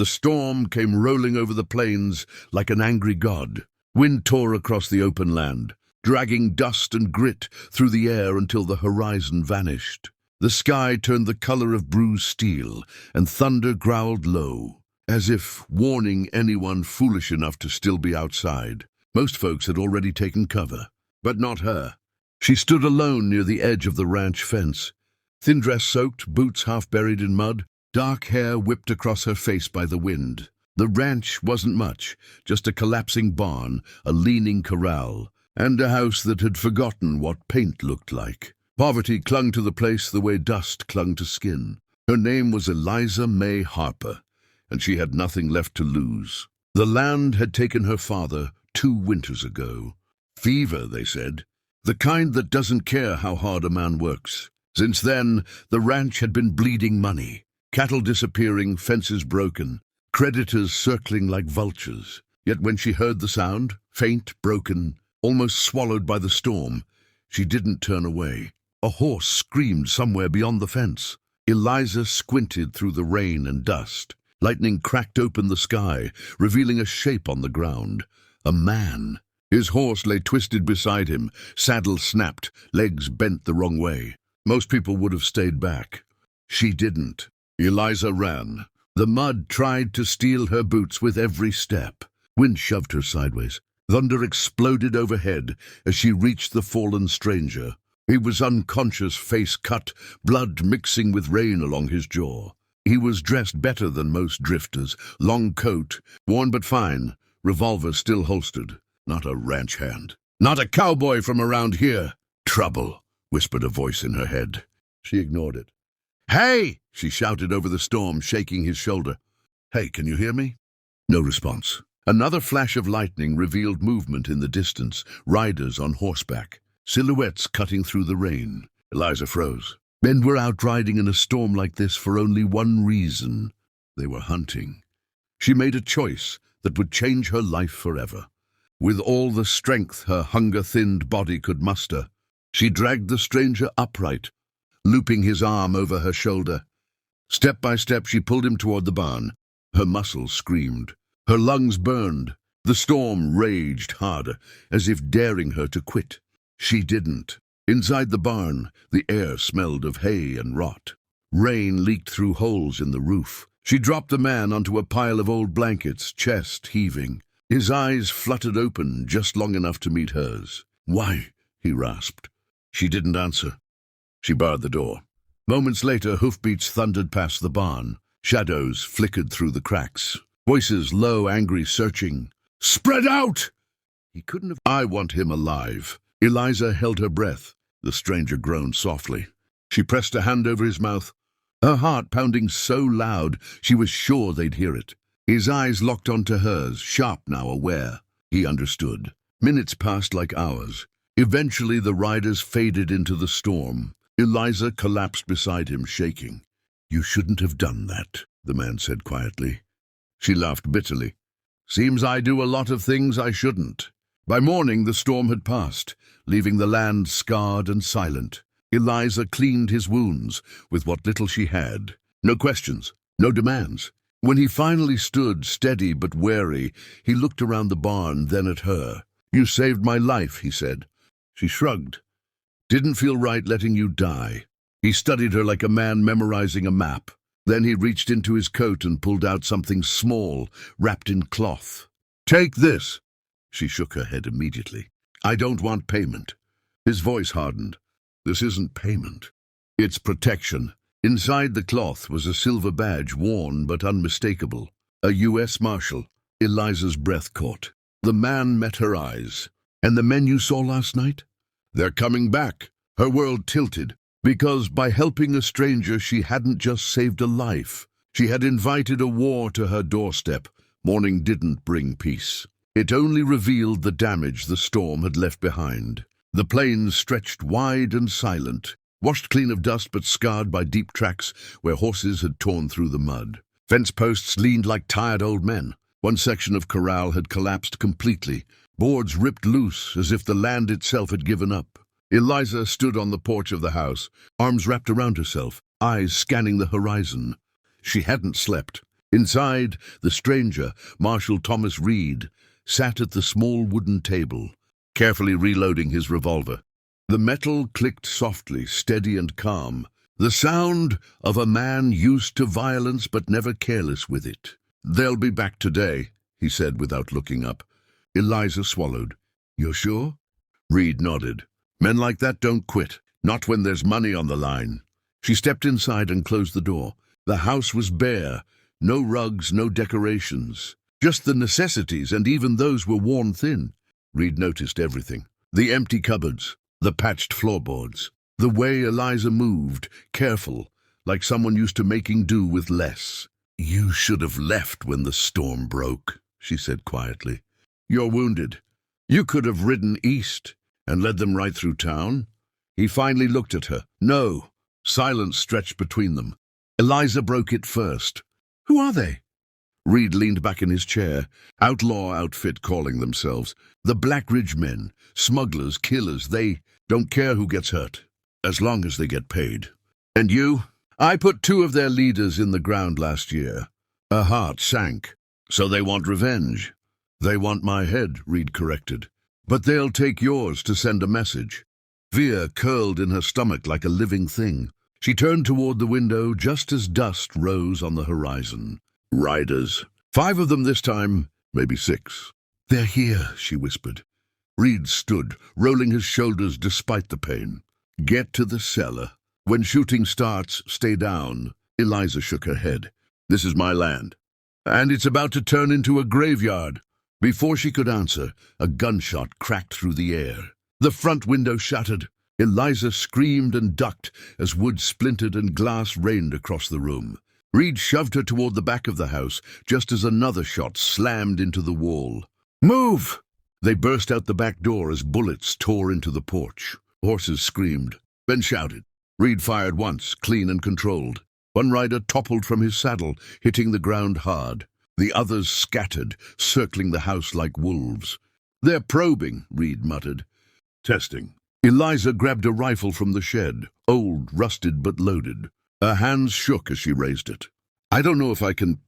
The storm came rolling over the plains like an angry god. Wind tore across the open land, dragging dust and grit through the air until the horizon vanished. The sky turned the color of bruised steel, and thunder growled low, as if warning anyone foolish enough to still be outside. Most folks had already taken cover, but not her. She stood alone near the edge of the ranch fence, thin dress soaked, boots half buried in mud, dark hair whipped across her face by the wind. The ranch wasn't much, just a collapsing barn, a leaning corral, and a house that had forgotten what paint looked like. Poverty clung to the place the way dust clung to skin. Her name was Eliza May Harper, and she had nothing left to lose. The land had taken her father 2 winters ago. Fever, they said, the kind that doesn't care how hard a man works. Since then, the ranch had been bleeding money. Cattle disappearing, fences broken, creditors circling like vultures. Yet when she heard the sound, faint, broken, almost swallowed by the storm, she didn't turn away. A horse screamed somewhere beyond the fence. Eliza squinted through the rain and dust. Lightning cracked open the sky, revealing a shape on the ground. A man. His horse lay twisted beside him, saddle snapped, legs bent the wrong way. Most people would have stayed back. She didn't. Eliza ran. The mud tried to steal her boots with every step. Wind shoved her sideways. Thunder exploded overhead as she reached the fallen stranger. He was unconscious, face cut, blood mixing with rain along his jaw. He was dressed better than most drifters, long coat, worn but fine, revolver still holstered. Not a ranch hand. Not a cowboy from around here. Trouble, whispered a voice in her head. She ignored it. Hey! She shouted over the storm, shaking his shoulder. Hey, can you hear me? No response. Another flash of lightning revealed movement in the distance, riders on horseback, silhouettes cutting through the rain. Eliza froze. Men were out riding in a storm like this for only one reason. They were hunting. She made a choice that would change her life forever. With all the strength her hunger-thinned body could muster, she dragged the stranger upright, looping his arm over her shoulder. Step by step she pulled him toward the barn. Her muscles screamed. Her lungs burned. The storm raged harder, as if daring her to quit. She didn't. Inside the barn, the air smelled of hay and rot. Rain leaked through holes in the roof. She dropped the man onto a pile of old blankets, chest heaving. His eyes fluttered open just long enough to meet hers. Why? He rasped. She didn't answer. She barred the door. Moments later, hoofbeats thundered past the barn. Shadows flickered through the cracks. Voices low, angry, searching. Spread out! He couldn't have... I want him alive. Eliza held her breath. The stranger groaned softly. She pressed a hand over his mouth, her heart pounding so loud she was sure they'd hear it. His eyes locked onto hers, sharp now, aware. He understood. Minutes passed like hours. Eventually the riders faded into the storm. Eliza collapsed beside him, shaking. You shouldn't have done that, the man said quietly. She laughed bitterly. Seems I do a lot of things I shouldn't. By morning the storm had passed, leaving the land scarred and silent. Eliza cleaned his wounds with what little she had. No questions, no demands. When he finally stood, steady but wary, he looked around the barn, then at her. You saved my life, he said. She shrugged. Didn't feel right letting you die. He studied her like a man memorizing a map. Then he reached into his coat and pulled out something small, wrapped in cloth. Take this. She shook her head immediately. I don't want payment. His voice hardened. This isn't payment. It's protection. Inside the cloth was a silver badge, worn but unmistakable. A U.S. Marshal. Eliza's breath caught. The man met her eyes. And the men you saw last night? They're coming back. Her world tilted. Because by helping a stranger she hadn't just saved a life. She had invited a war to her doorstep. Morning didn't bring peace. It only revealed the damage the storm had left behind. The plains stretched wide and silent, washed clean of dust but scarred by deep tracks where horses had torn through the mud. Fence posts leaned like tired old men. One section of corral had collapsed completely, boards ripped loose as if the land itself had given up. Eliza stood on the porch of the house, arms wrapped around herself, eyes scanning the horizon. She hadn't slept. Inside, the stranger, Marshal Thomas Reed, sat at the small wooden table, carefully reloading his revolver. The metal clicked softly, steady and calm, the sound of a man used to violence but never careless with it. "They'll be back today," he said without looking up. Eliza swallowed. "You're sure?" Reed nodded. "Men like that don't quit, not when there's money on the line." She stepped inside and closed the door. The house was bare, no rugs, no decorations. Just the necessities, and even those were worn thin. Reed noticed everything. The empty cupboards, the patched floorboards, the way Eliza moved, careful, like someone used to making do with less. "You should have left when the storm broke," she said quietly. "You're wounded. You could have ridden east and led them right through town." He finally looked at her. "No." Silence stretched between them. Eliza broke it first. "Who are they?" Reed leaned back in his chair. "Outlaw outfit calling themselves. The Black Ridge men. Smugglers, killers. They don't care who gets hurt, as long as they get paid." "And you?" "I put 2 of their leaders in the ground last year." Her heart sank. "So they want revenge." "They want my head," Reed corrected. "But they'll take yours to send a message." Fear curled in her stomach like a living thing. She turned toward the window just as dust rose on the horizon. "Riders. 5 of them this time, maybe 6. "They're here," she whispered. Reed stood, rolling his shoulders despite the pain. "Get to the cellar. When shooting starts, stay down." Eliza shook her head. "This is my land, and it's about to turn into a graveyard." Before she could answer, a gunshot cracked through the air. The front window shattered. Eliza screamed and ducked as wood splintered and glass rained across the room. Reed shoved her toward the back of the house, just as another shot slammed into the wall. "Move!" They burst out the back door as bullets tore into the porch. Horses screamed, then shouted. Reed fired once, clean and controlled. One rider toppled from his saddle, hitting the ground hard. The others scattered, circling the house like wolves. "They're probing," Reed muttered. "Testing." Eliza grabbed a rifle from the shed, old, rusted, but loaded. Her hands shook as she raised it. "I don't know if I can—"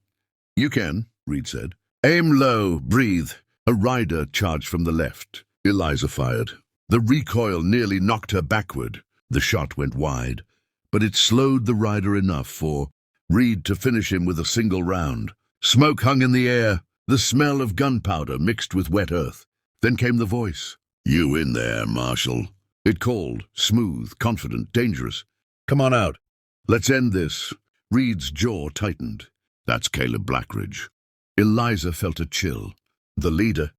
"You can," Reed said. "Aim low, breathe." A rider charged from the left. Eliza fired. The recoil nearly knocked her backward. The shot went wide, but it slowed the rider enough for Reed to finish him with a single round. Smoke hung in the air, the smell of gunpowder mixed with wet earth. Then came the voice. "You in there, Marshal?" It called, smooth, confident, dangerous. "Come on out. Let's end this." Reed's jaw tightened. "That's Caleb Blackridge." Eliza felt a chill. The leader.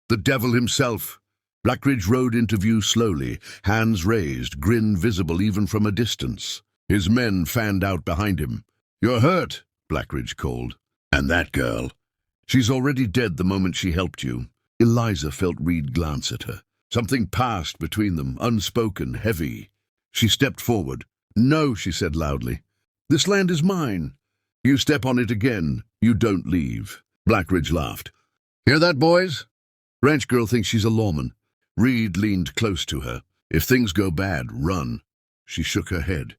The devil himself. Blackridge rode into view slowly, hands raised, grin visible even from a distance. His men fanned out behind him. "You're hurt," Blackridge called. "And that girl?" "She's already dead the moment she helped you." Eliza felt Reed glance at her. Something passed between them, unspoken, heavy. She stepped forward. "No," she said loudly. "This land is mine. You step on it again, you don't leave." Blackridge laughed. "Hear that, boys? Ranch girl thinks she's a lawman." Reed leaned close to her. "If things go bad, run." She shook her head.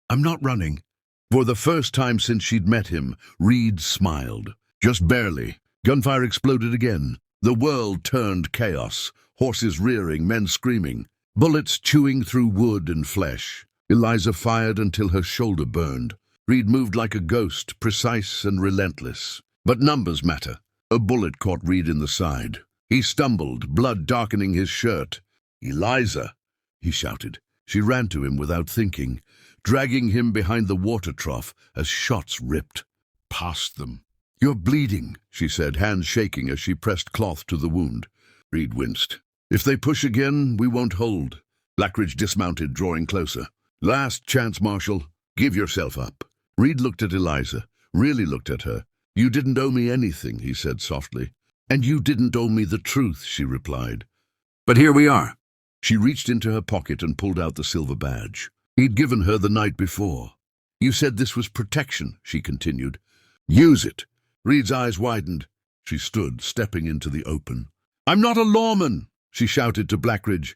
"I'm not running." For the first time since she'd met him, Reed smiled. Just barely. Gunfire exploded again. The world turned chaos. Horses rearing, men screaming. Bullets chewing through wood and flesh. Eliza fired until her shoulder burned. Reed moved like a ghost, precise and relentless. But numbers matter. A bullet caught Reed in the side. He stumbled, blood darkening his shirt. "Eliza!" he shouted. She ran to him without thinking, dragging him behind the water trough as shots ripped past them. "You're bleeding," she said, hands shaking as she pressed cloth to the wound. Reed winced. "If they push again, we won't hold." Blackridge dismounted, drawing closer. "Last chance, Marshal. Give yourself up." Reed looked at Eliza, really looked at her. "You didn't owe me anything," he said softly. "And you didn't owe me the truth," she replied. "But here we are." She reached into her pocket and pulled out the silver badge. He'd given her the night before. "You said this was protection," she continued. "Use it." Reed's eyes widened. She stood, stepping into the open. "I'm not a lawman," she shouted to Blackridge.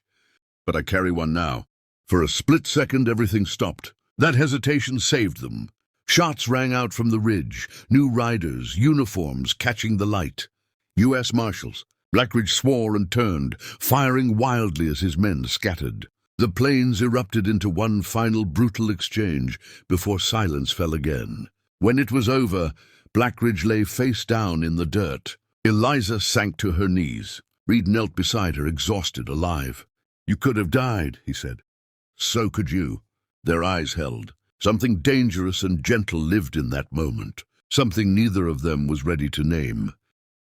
"But I carry one now." For a split second, everything stopped. That hesitation saved them. Shots rang out from the ridge, new riders, uniforms catching the light. U.S. Marshals. Blackridge swore and turned, firing wildly as his men scattered. The plains erupted into one final brutal exchange before silence fell again. When it was over, Blackridge lay face down in the dirt. Eliza sank to her knees. Reed knelt beside her, exhausted, alive. "You could have died," he said. "So could you." Their eyes held. Something dangerous and gentle lived in that moment, something neither of them was ready to name.